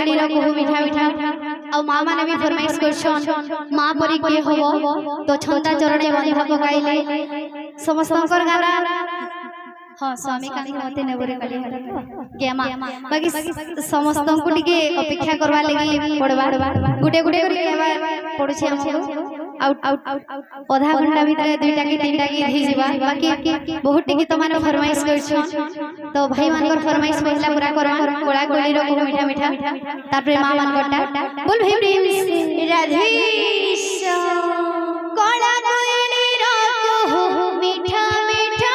कोइली रो कहू मीठा मीठा आ मां माने भी फरमाइश करछन मां परी के होबो तो छंदा चरणे बंधा पकाइले समस्तकर गाना हां स्वामी काली होते नेबरे काली गेमा बाकी समस्त को टिके अपेक्षा करवा लगी पड़वा गुटे गुटे करके एबार पड़ुछे हमको आउट आधा घंटा भीतर दुईटा की तीनटा की धी जीवा बाकी बहुत टिके तो माने फरमाइश करछन तो भाई मानकर फरमाइश पहला पूरा करवा कोड़ा कोली रो मीठा मीठा तारपरे मां मानकटा बोल भाई प्रेम से राधेश्या कोड़ा कोली रो कहू मीठा मीठा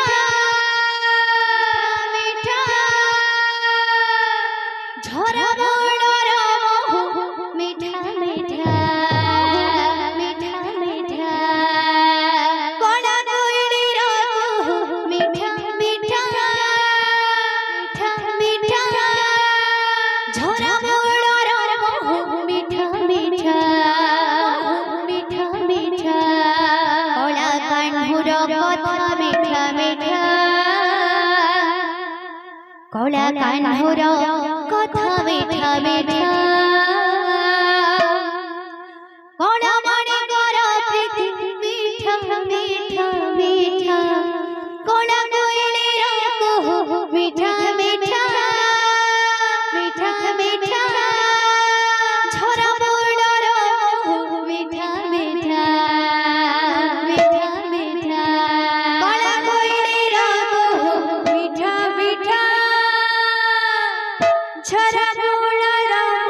मीठा झरा बड़ रो मीठा मीठा कोला कान्हुर कथा मीठा मीठा कोला मणि कर प्रीति मीठा मीठा मीठा कोला कोइली रो कहू मीठा मीठा मीठा मीठा झरा बड़ रो मीठा मीठा मीठा मीठा कोला कोइली रो कहू मीठा मीठा झरा बड़ रो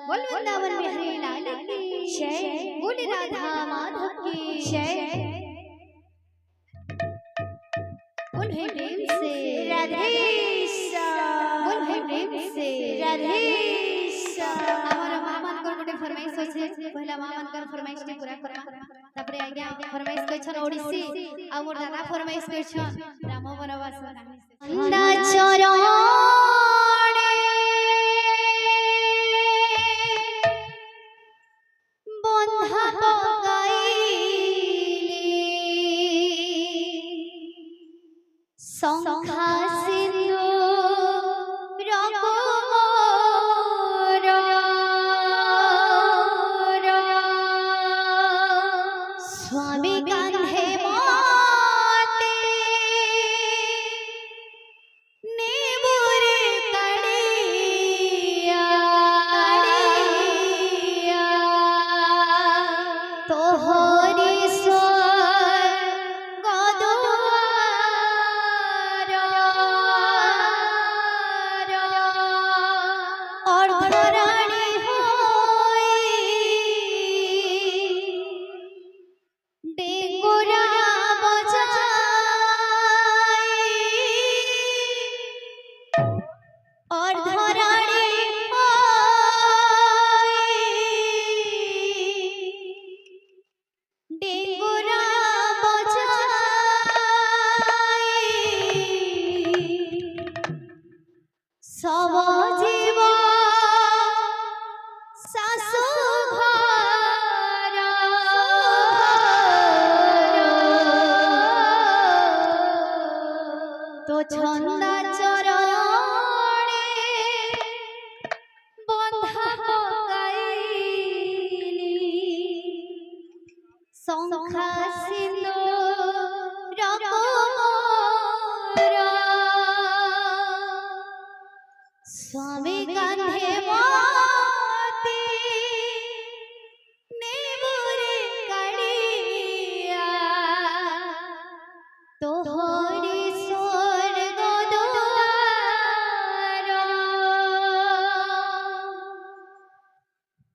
बोल वृंदावन बिहारी लाल की जय, बोल राधा माधव की जय, बोल है प्रेम से राधे श्याम, बोल है प्रेम से राधे श्याम। हमारा मामन कर गोटे फरमाइश होছে, पहला मामन कर फरमाइश के पूरा करबा, तापरे आज्ञा फरमाइश कइछन ओडिसी आ मोर दादा फरमाइश कइछन राम वनवास अंदा चरण शंखा सिंधु स्वामी कांधे माते नेबुरे कड़िया तोहरी ছন্দা চরণে বন্ধা পকাইলি শঙ্খা সিন্ধু রকমর স্বামী কাঁধে মাতে নেবুরে কাড়িয়া তোহরি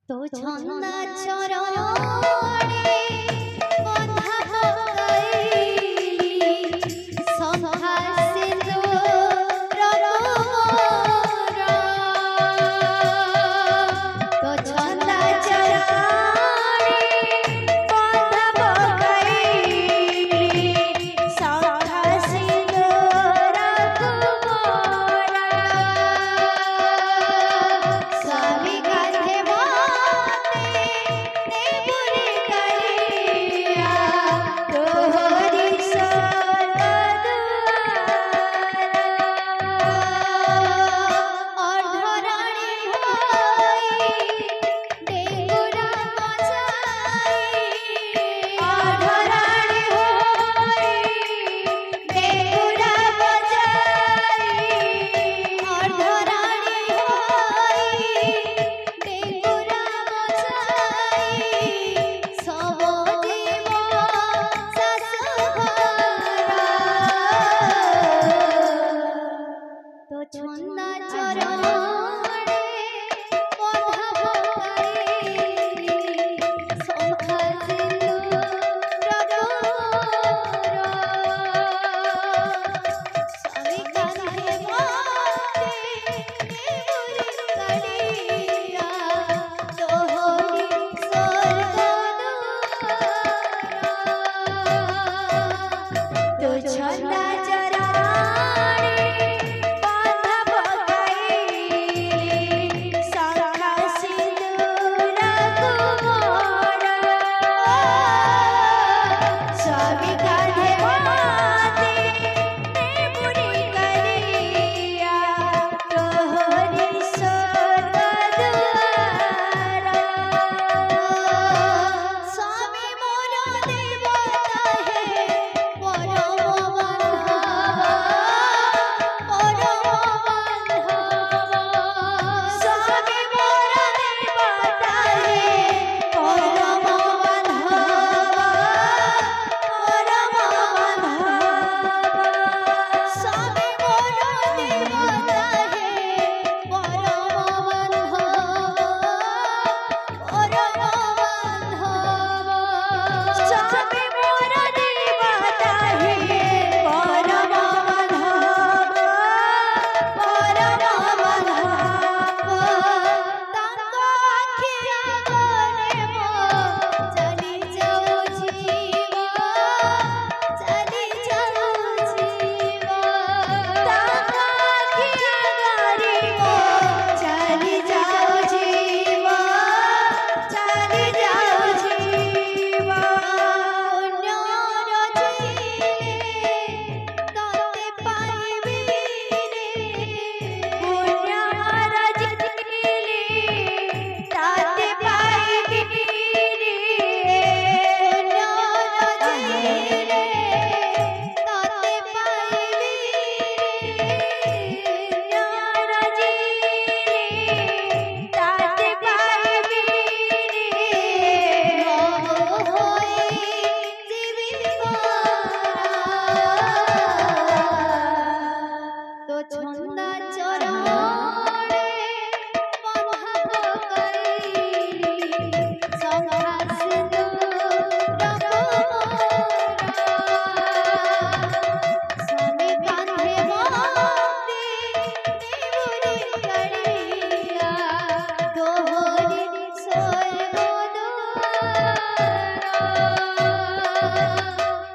तो छंदा चरणे बंधा पकाइली शंखा सिंधु रघुवर तो छंदा चरणे बंधा पकाइली शंखा सिंधु रघुवर स्वामी कांधे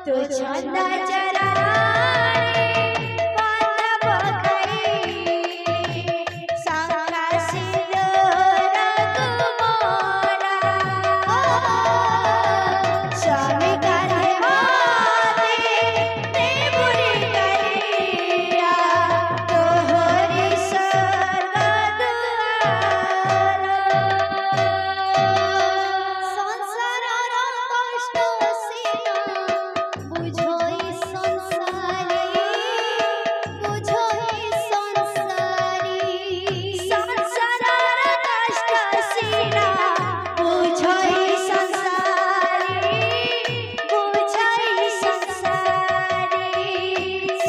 तो छंदा चराणे बांधव काही सांगा सिंदूर तुम्हारा स्वामी कांधे माथे देवरी करिया तोहरी स्वर्ग दुआरा संसारर कष्ट सीना बुझोई संसारी संसारर कष्ट सीना बुझोई संसारी बुझोई संसारी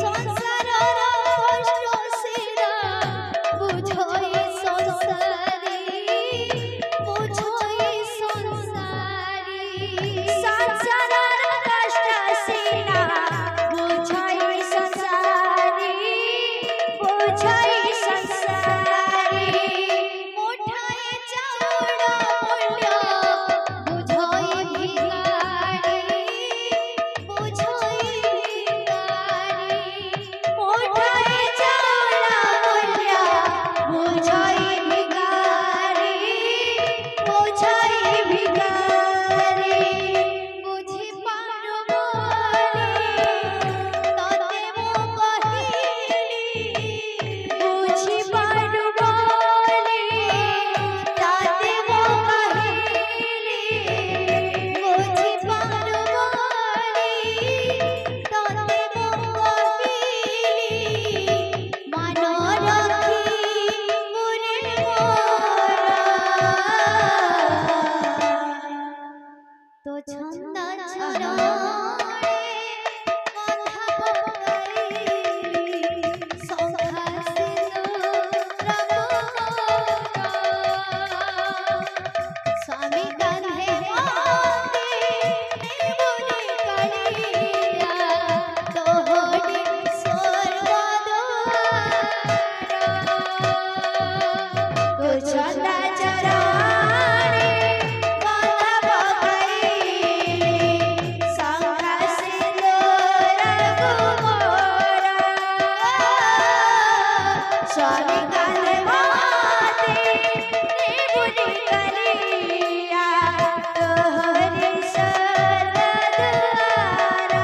संसारर कष्ट सीना बुझोई संसारी संसारर कष्ट सीना बुझोई संसारी बुझोई संसारी मोठाए चावड़ा बोल्या बुझोई भिखारी मोठाए चावड़ा बोल्या बुझोई भिखारी बुझोई भिखारी बुझी पारो बोली तते मो कहिली बुझी पारु बोली ताते मो कहिली बुझी पारो बोली तते मो कहिली मान रखी मोरे तो छंदा चराणे बांधव काही संघा सिंदूर तुम्हारा स्वामी कांधे माथे देवरी करिया तोहरी स्वर्ग दुआरा तो छंदा चराणे बांधव काही सांगा सिंदूर तुम्हारा स्वामी कांधे माथे देवरी करिया तोहरी स्वर्ग द्वारा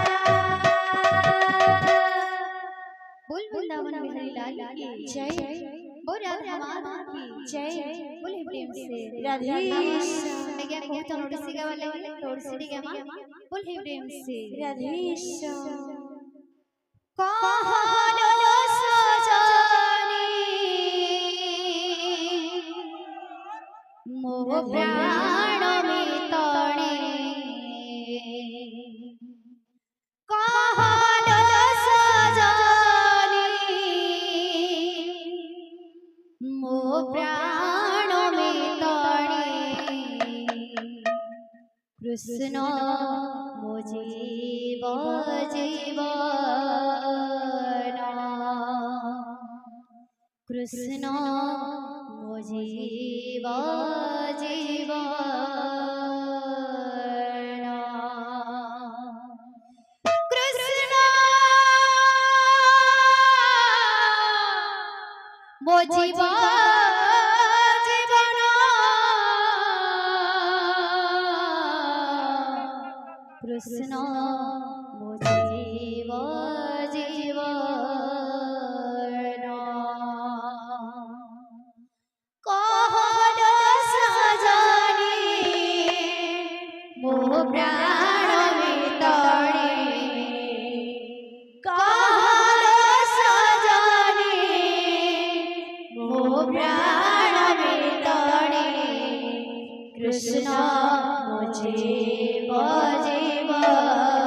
बोल वृंदावन बिहारी लाल की जय बोल राधा माधव की जय बोले प्रेम से राधेश्याम मैं क्या कहता हूँ उड़सी का वाले तो उड़सी का माँ बोले प्रेम से राधेश्याम कहानो सजानी मोह प्राण में तणे कहानो सजानी मोह प्राण में तणे कृष्ण मो जीव जीवना कृष्ण मो जीव जीवना कृष्ण मो जीव जीवना कृष्ण मो जीव जीवना कहलो सजानी मोह प्राण में तणे कहलो सजानी मोह प्राण में तणे कृष्ण मो जीव जीवना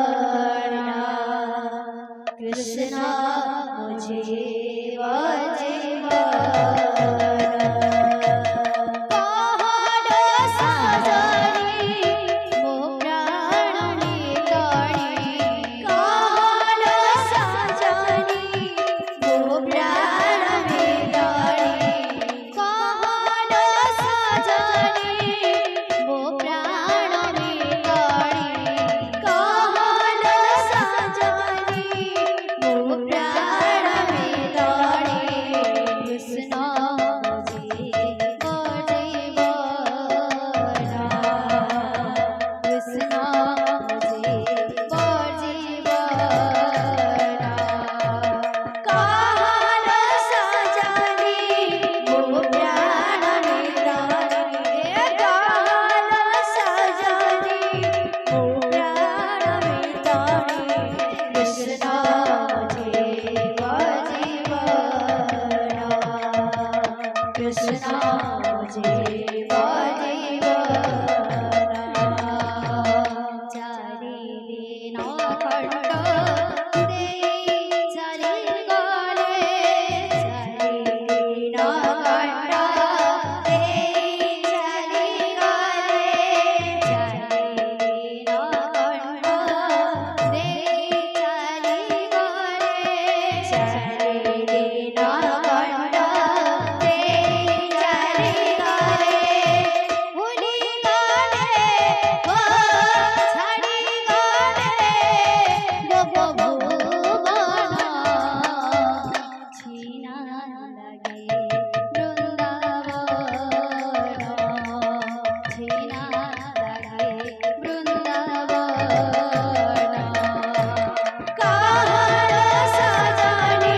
কণ্ঠ দেই চারি গলে চারি নীলকণ্ঠ দেই চারি গলে চারি নীলকণ্ঠ দেই চারি গলে চারি নীলকণ্ঠ দেই চারি গলে উনি গলে ও ছাড়ি গলে গোপভুবন ছিনা লাগে বৃন্দাবন ছিনা লাগে বৃন্দাবন কাহার সজনি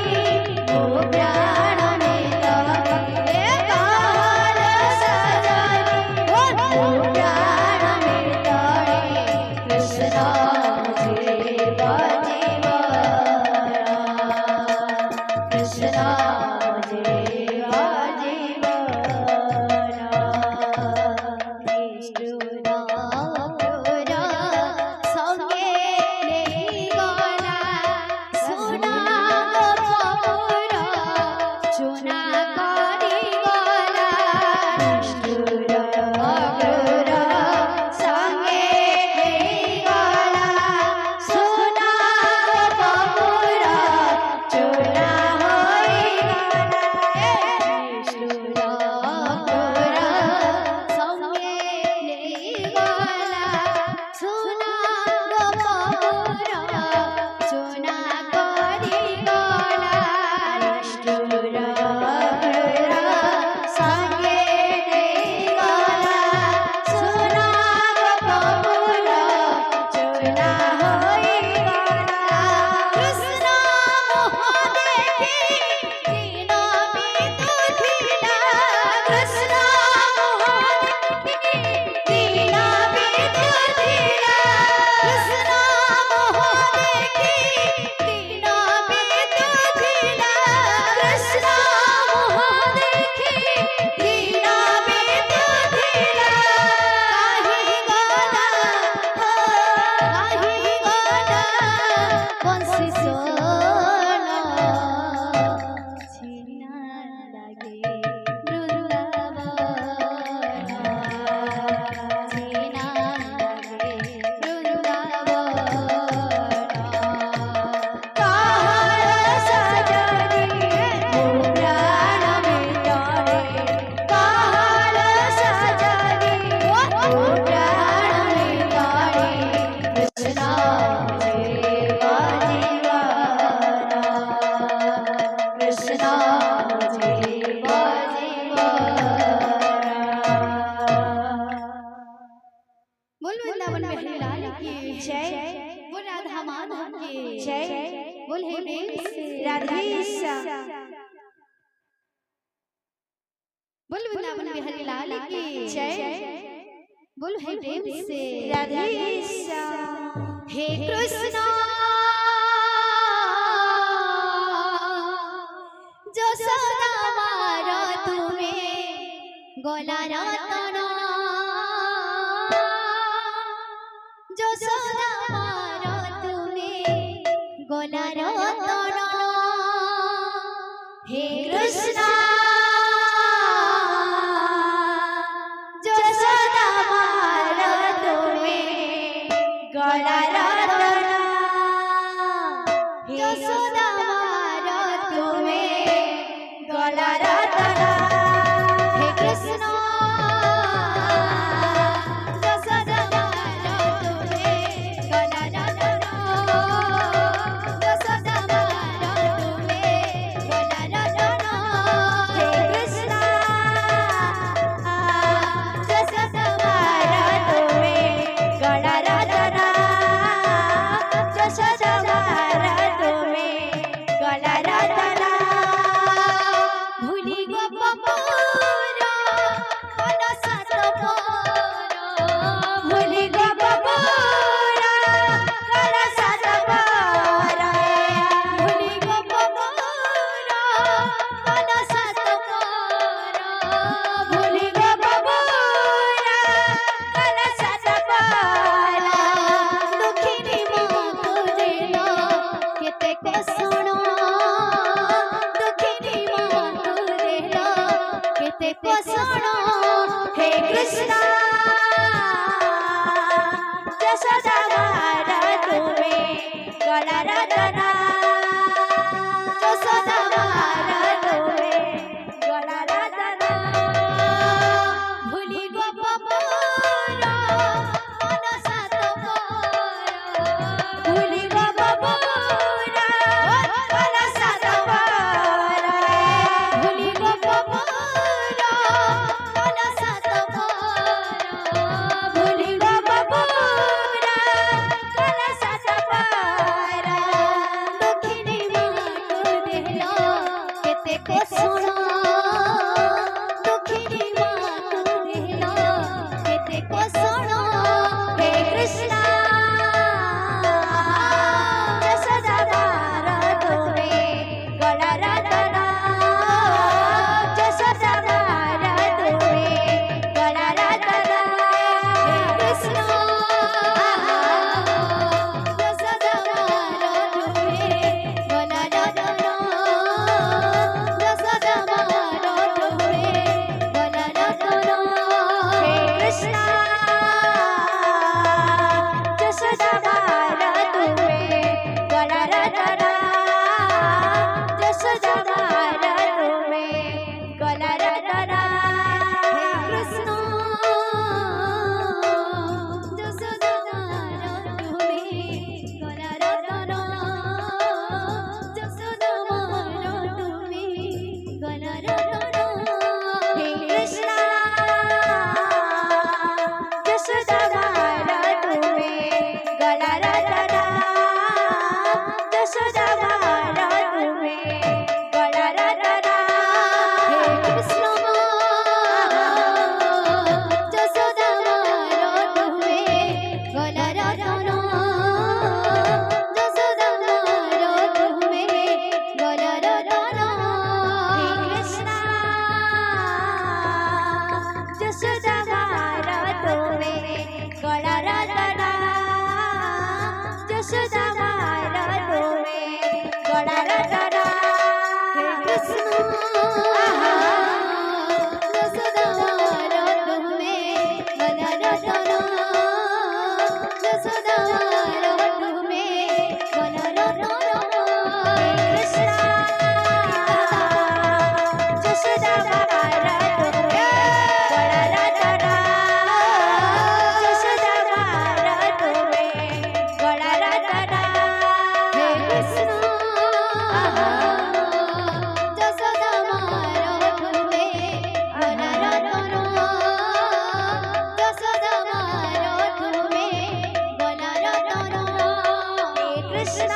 ও প্রাণ মিলনে কাহার সজনি ও প্রাণ মিলনে কৃষ্ণ জীব জীবন কৃষ্ণ জীব জীবন সঙ্গে নেই গলা সোনা গোপপুর চুনা করি গলা সঙ্গে নেই গলা সোনা গোপপুর চুনা হই গলা সঙ্গে নেই গলা সোনা গোপপুর চুনা করি গলা সঙ্গে নেই গলা সোনা গোপপুর চুনা হই গলা কৃষ্ণ মোহ দেখি দীন বিদুধিলা কৃষ্ণ মোহ দেখি দীন বিদুধিলা কৃষ্ণ মোহ দেখি দীন বিদুধিলা কৃষ্ণ মোহ দেখি দীন বিদুধিলা কাহি গলা কাহি গলা বংশী সোন ছিনা লাগে বৃন্দাবন ছিনা লাগে বৃন্দাবন কাহার সজনি ও প্রাণ মিলনে কাহার সজনি ও প্রাণ মিলনে কৃষ্ণ জীব জীবন কৃষ্ণ জীব জীবন बोल वृंदावन बिहारी लाल की जय बोल राधा माधव की जय बोल हे प्रेम से राधेश्याम बोल वृंदावन बिहारी लाल की जय बोल हे प्रेम से राधेश्याम हे कृष्ण যশোদা মার তুমি গলা রতন যশোদা মার তুমি গলা রতন হে কৃষ্ণ যশোদা মার তুমি গলা রতন যশোদা মার তুমি গলা রতন হে কৃষ্ণ যশোদা মার তুমি গলা রতন যশোদা মার তুমি গলা রতন গলা রতনা যশোদা মারা তুমি গলা রতনা ভুলি গো বাবুরা মনসা তোমারা ভুলি গো বাবুরা মনসা তোমারা ভুলি গো বাবুরা মনসা তোমারা ভুলি গো বাবুরা মনসা তোমারা দক্ষিণী মাটো দেহলো কেতে কোসণ দক্ষিণী মাটো দেহলো কেতে কোসণ হে কৃষ্ণ যশোদা মারা তুমি গলা রতনা যশোদা মারা তুমি গলা রতনা হে কৃষ্ণ যশোদা মারো তুমি গলা রতন যশোদা মারো তুমি গলা রতন হে কৃষ্ণ যশোদা মারা তুমি গলা রতনা যশোদা মারা তুমি গলা রতনা হে কৃষ্ণ যশোদা মারো তুমি গলা রতন যশোদা মারো তুমি গলা রতন হে কৃষ্ণ যশোদা মারা তুমি গলা রতনা যশোদা মারা তুমি গলা রতনা হে কৃষ্ণ যশোদা মারো তুমি গলা রতন যশোদা মারো তুমি গলা রতন হে কৃষ্ণ যশোদা মারা তুমি গলা রতনা যশোদা মারা তুমি গলা রতনা হে কৃষ্ণ যশোদা মারো তুমি গলা রতন যশোদা মারো তুমি গলা রতন কৃষ্ণ যশোদা মারা তুমি গলা রতনা যশোদা মারা তুমি গলা রতনা হে কৃষ্ণ যশোদা মারো তুমি গলা রতন যশোদা মারো তুমি গলা রতন হে কৃষ্ণ